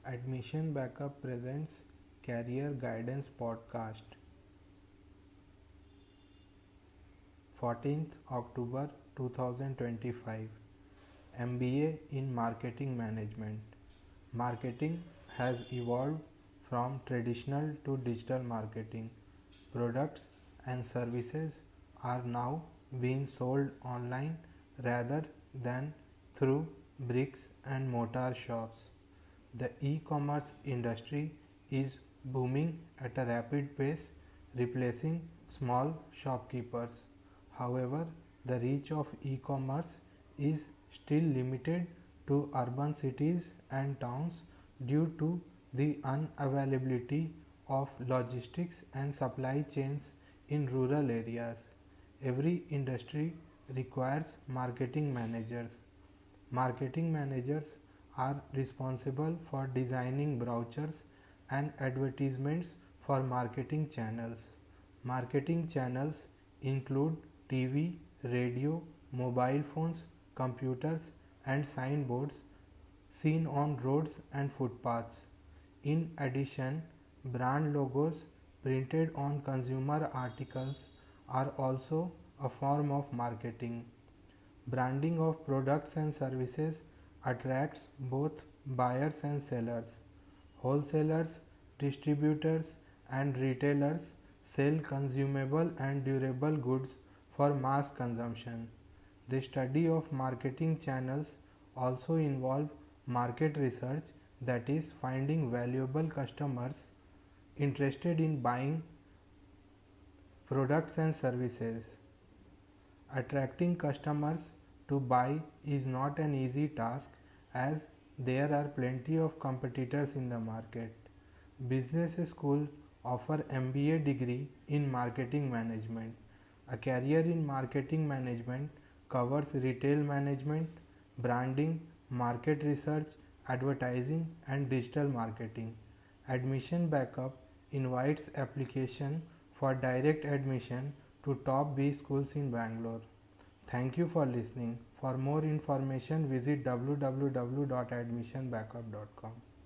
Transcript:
Admission Backup presents Career Guidance Podcast. 14th October 2025. MBA in Marketing Management. Marketing has evolved from traditional to digital marketing. Products and services are now being sold online rather than through bricks and mortar shops. The e-commerce industry is booming at a rapid pace, replacing small shopkeepers. However, the reach of e-commerce is still limited to urban cities and towns due to the unavailability of logistics and supply chains in rural areas. Every industry requires marketing managers. Marketing managers are responsible for designing brochures and advertisements for marketing channels. Marketing channels include TV, radio, mobile phones, computers, and signboards seen on roads and footpaths. In addition, brand logos printed on consumer articles are also a form of marketing. Branding of products and services attracts both buyers and sellers. Wholesalers, distributors, and retailers sell consumable and durable goods for mass consumption. The study of marketing channels also involves market research, that is, finding valuable customers interested in buying products and services. Attracting customers to buy is not an easy task, as there are plenty of competitors in the market. Business schools offer MBA degree in marketing management. A career in marketing management covers retail management, branding, market research, advertising, and digital marketing. Admission Backup invites application for direct admission to top B schools in Bangalore. Thank you for listening. For more information, visit www.admissionbackup.com.